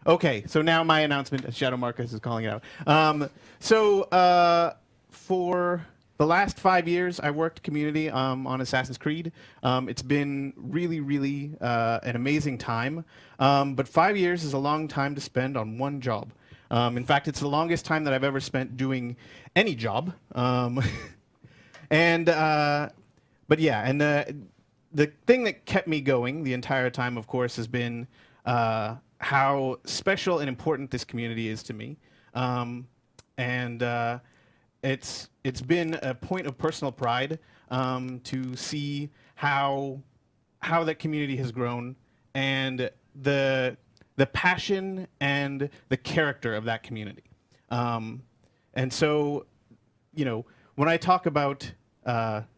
Okay, so now my announcement. Shadow Marcus is calling it out. For the last 5 years, I worked community on Assassin's Creed. It's been really, really an amazing time. But 5 years is a long time to spend on one job. In fact, it's the longest time that I've ever spent doing any job. And but yeah, and the thing that kept me going the entire time, of course, has been how special and important this community is to me, and it's been a point of personal pride to see how that community has grown and the passion and the character of that community. And so, when I talk about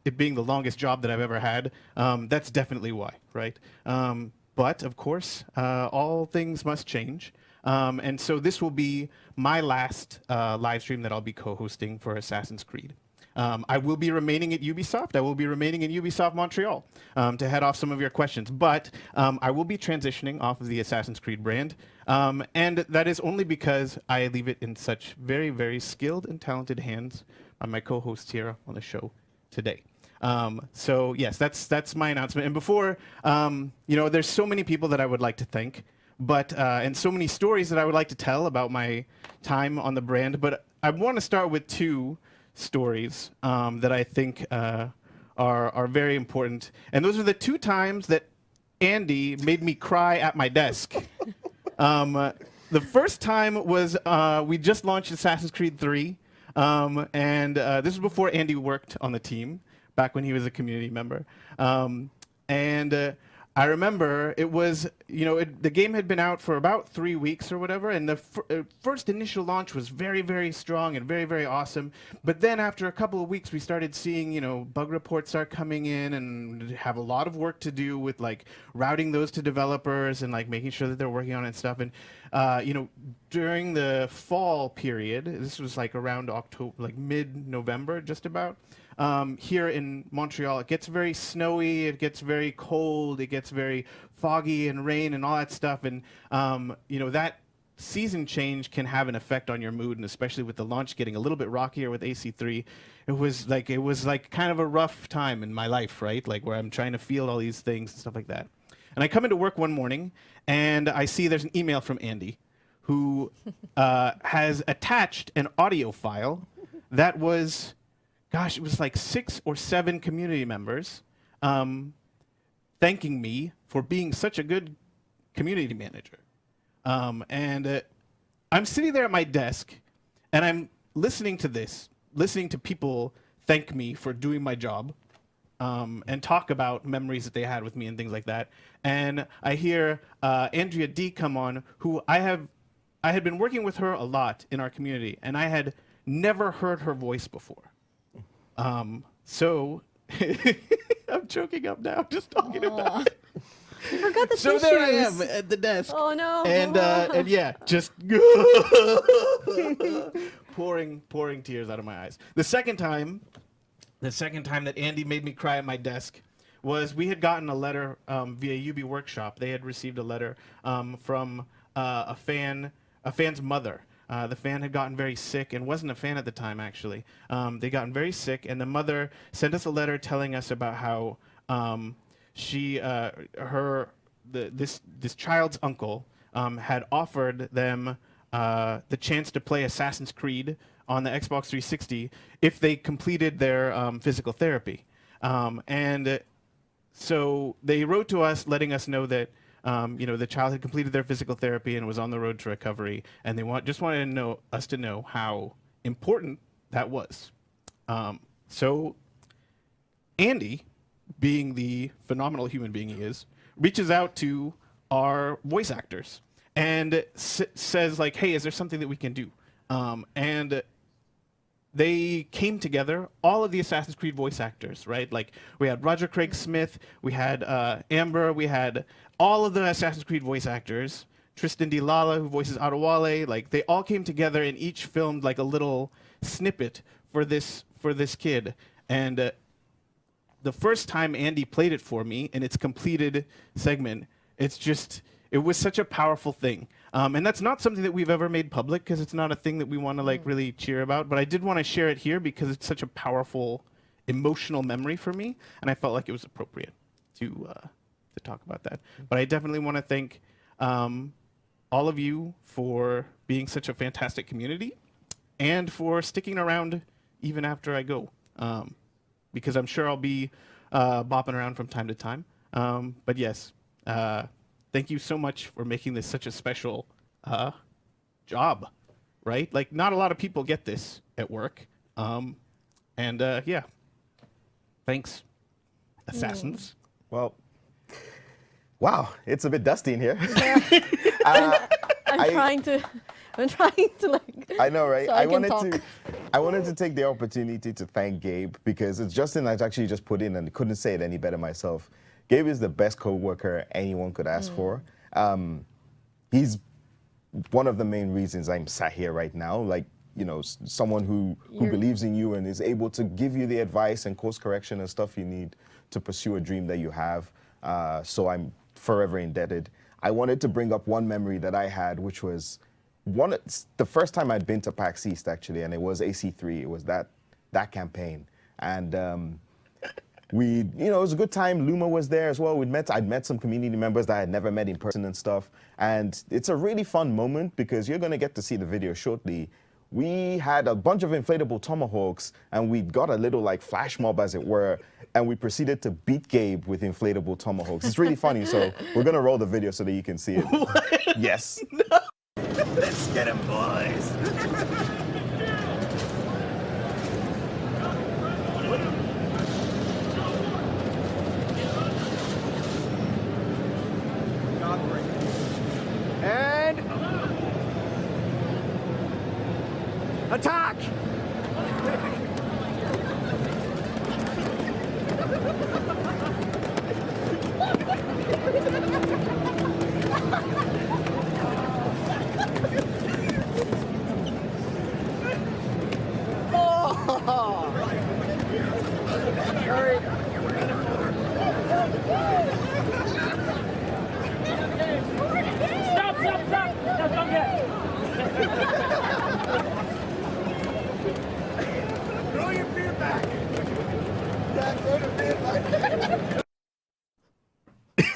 it being the longest job that I've ever had, that's definitely why, right? But of course, all things must change. And so this will be my last live stream that I'll be co-hosting for Assassin's Creed. I will be remaining at Ubisoft. I will be remaining in Ubisoft Montreal to head off some of your questions. But I will be transitioning off of the Assassin's Creed brand. And that is only because I leave it in such very, very skilled and talented hands on my co-hosts here on the show today. So yes, that's my announcement. And before, there's so many people that I would like to thank, but and so many stories that I would like to tell about my time on the brand. But I want to start with two stories that I think are very important, and those are the two times that Andy made me cry at my desk. The first time was we just launched Assassin's Creed 3, and this was before Andy worked on the team, back when he was a community member. And I remember it was, the game had been out for about 3 weeks or whatever, and the first initial launch was very, very strong and very, very awesome. But then after a couple of weeks, we started seeing, bug reports start coming in and have a lot of work to do with, like, routing those to developers and, like, making sure that they're working on it and stuff. And, during the fall period, this was, like, around October, like, mid-November, just about, here in Montreal, it gets very snowy, it gets very cold, it gets very foggy and rain and all that stuff. And, that season change can have an effect on your mood, and especially with the launch getting a little bit rockier with AC3, it was like kind of a rough time in my life, right? Like where I'm trying to feel all these things and stuff like that. And I come into work one morning, and I see there's an email from Andy, who has attached an audio file that was... Gosh, it was like 6 or 7 community members thanking me for being such a good community manager. And I'm sitting there at my desk, and I'm listening to this, listening to people thank me for doing my job, and talk about memories that they had with me and things like that. And I hear Andrea D come on, who I had been working with her a lot in our community, and I had never heard her voice before. So I'm choking up now just talking about it. You forgot the So tissues. there I am at the desk. Oh no. And yeah, just pouring tears out of my eyes. The second time that Andy made me cry at my desk was we had gotten a letter via UB Workshop. They had received a letter from a fan's mother. The fan had gotten very sick and wasn't a fan at the time, actually. They'd gotten very sick, and the mother sent us a letter telling us about how this child's uncle had offered them the chance to play Assassin's Creed on the Xbox 360 if they completed their physical therapy. And so they wrote to us letting us know that the child had completed their physical therapy and was on the road to recovery, and they just wanted us to know how important that was. So Andy, being the phenomenal human being he is, reaches out to our voice actors and says, like, hey, is there something that we can do? And they came together, all of the Assassin's Creed voice actors, right? Like, we had Roger Craig Smith, we had Amber, we had all of the Assassin's Creed voice actors, Tristan Dilala, who voices Adewale, like, they all came together and each filmed, like, a little snippet for this kid. And the first time Andy played it for me in its completed segment, it was such a powerful thing. And that's not something that we've ever made public because it's not a thing that we want to like really cheer about. But I did want to share it here because it's such a powerful emotional memory for me, and I felt like it was appropriate to talk about that. But I definitely want to thank all of you for being such a fantastic community and for sticking around even after I go, because I'm sure I'll be bopping around from time to time. But yes, thank you so much for making this such a special job, right? Like, not a lot of people get this at work. And yeah, thanks, assassins. Well, wow, it's a bit dusty in here. I'm trying to like. I know, right? So I wanted to take the opportunity to thank Gabe because it's Justin I actually just put in and couldn't say it any better myself. Gabe is the best co-worker anyone could ask for. He's one of the main reasons I'm sat here right now. Like, you know, someone who believes in you and is able to give you the advice and course correction and stuff you need to pursue a dream that you have. So I'm forever indebted. I wanted to bring up one memory that I had, which was the first time I'd been to PAX East, actually, and it was AC3. It was that campaign. And you know, it was a good time. Luma was there as well. I'd met some community members that I had never met in person and stuff. And it's a really fun moment because you're going to get to see the video shortly. We had a bunch of inflatable tomahawks, and we got a little like flash mob, as it were, and we proceeded to beat Gabe with inflatable tomahawks. It's really funny, so we're gonna roll the video so that you can see it. What? Yes. No. Let's get him, boys. And attack!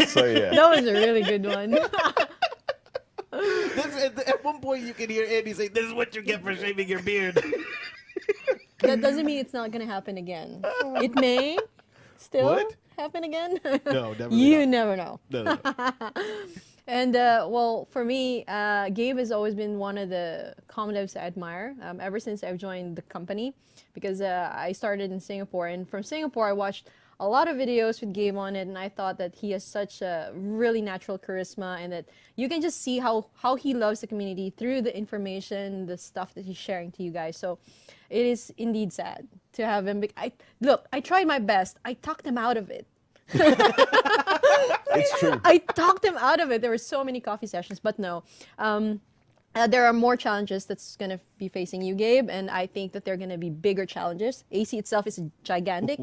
So yeah. That was a really good one. At one point, you can hear Andy say, "This is what you get for shaving your beard." That doesn't mean it's not gonna happen again. It may still What? happen again. No, definitely You not. never know. No. And well, for me, Gabe has always been one of the comm devs I admire ever since I've joined the company, because I started in Singapore, and from Singapore I watched a lot of videos with Gabe on it, and I thought that he has such a really natural charisma, and that you can just see how he loves the community through the information, the stuff that he's sharing to you guys. So it is indeed sad to have him. I tried my best. I talked him out of it. It's true. I talked him out of it. There were so many coffee sessions, but no. There are more challenges that's going to be facing you, Gabe, and I think that they're going to be bigger challenges. AC itself is gigantic,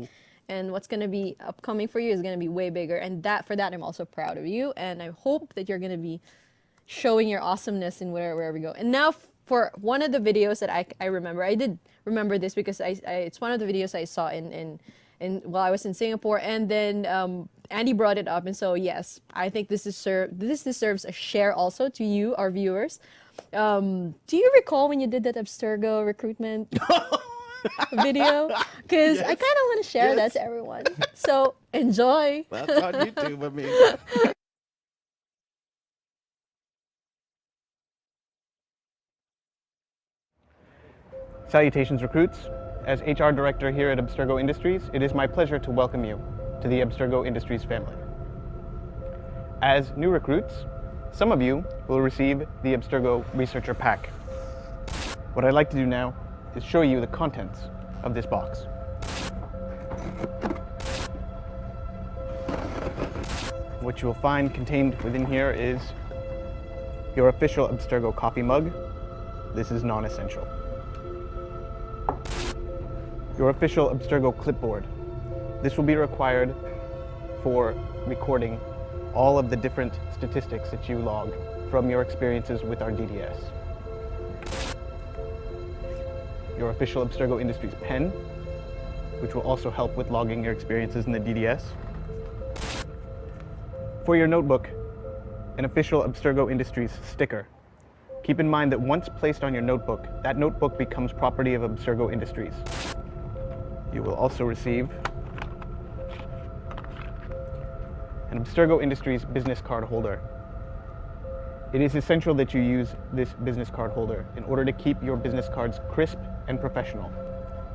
and what's going to be upcoming for you is going to be way bigger, and for that I'm also proud of you, and I hope that you're going to be showing your awesomeness in wherever we go. And now for one of the videos that I remember, I did remember this because it's one of the videos I saw while I was in Singapore, and then Andy brought it up, and so yes, I think this deserves a share also to you, our viewers. Do you recall when you did that Abstergo recruitment video? Because I kind of want to share that to everyone. So enjoy. That's on YouTube, I mean. Salutations, recruits. As HR Director here at Abstergo Industries, it is my pleasure to welcome you to the Abstergo Industries family. As new recruits, some of you will receive the Abstergo Researcher Pack. What I'd like to do now is show you the contents of this box. What you will find contained within here is your official Abstergo coffee mug. This is non-essential. Your official Abstergo clipboard. This will be required for recording all of the different statistics that you log from your experiences with our DDS. Your official Abstergo Industries pen, which will also help with logging your experiences in the DDS. For your notebook, an official Abstergo Industries sticker. Keep in mind that once placed on your notebook, that notebook becomes property of Abstergo Industries. You will also receive an Abstergo Industries business card holder. It is essential that you use this business card holder in order to keep your business cards crisp and professional.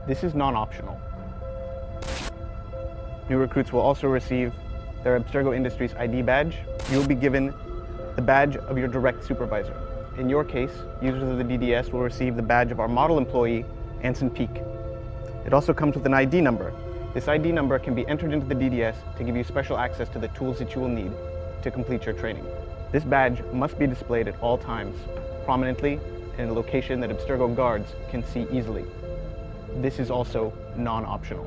This is non-optional. New recruits will also receive their Abstergo Industries ID badge. You will be given the badge of your direct supervisor. In your case, users of the DDS will receive the badge of our model employee, Anson Peak. It also comes with an ID number. This ID number can be entered into the DDS to give you special access to the tools that you will need to complete your training. This badge must be displayed at all times, prominently in a location that Abstergo guards can see easily. This is also non-optional.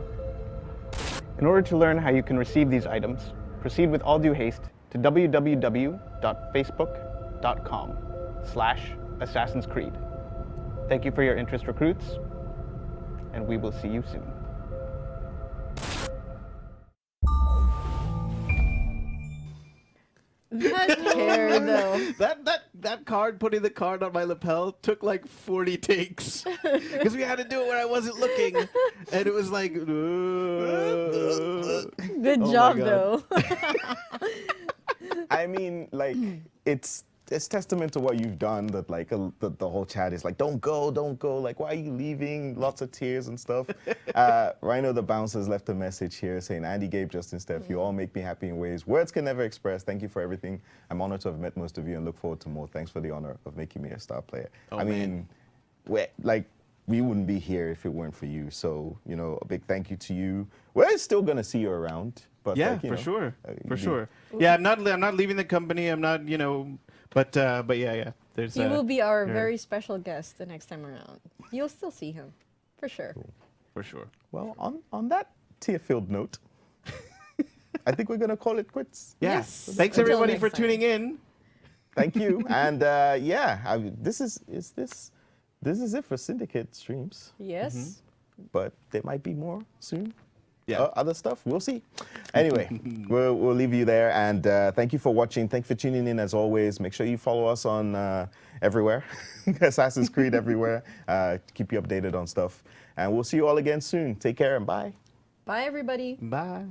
In order to learn how you can receive these items, proceed with all due haste to www.facebook.com/Assassin's Creed. Thank you for your interest, recruits, and we will see you soon. That hair, though. That card, putting the card on my lapel, took like 40 takes because we had to do it when I wasn't looking, and it was like. Good Oh job, my God. though. I mean, like, it's testament to what you've done that, like, the whole chat is like, don't go, like, why are you leaving? Lots of tears and stuff. Rhino the Bouncer's left a message here saying, Andy, Gabe, Justin, Steph, you all make me happy in ways words can never express. Thank you for everything. I'm honored to have met most of you and look forward to more. Thanks for the honor of making me a star player. Oh, I mean, we wouldn't be here if it weren't for you. So, you know, a big thank you to you. We're still going to see you around. But Yeah, like, you for know, sure, for you- sure. Yeah, I'm not leaving the company. I'm not, you know, but yeah. There's. He will be our yeah, very special guest the next time around. You'll still see him, for sure. for sure. Well, on that tear-filled note, I think we're going to call it quits. Yeah. Yes. Thanks Until everybody next for time. tuning in. Thank you. And this is it for Syndicate streams, Yes. but there might be more soon. Yeah. Other stuff, we'll see. Anyway, we'll leave you there. And thank you for watching. Thank you for tuning in as always. Make sure you follow us on everywhere. Assassin's Creed everywhere. Keep you updated on stuff. And we'll see you all again soon. Take care and bye. Bye, everybody. Bye.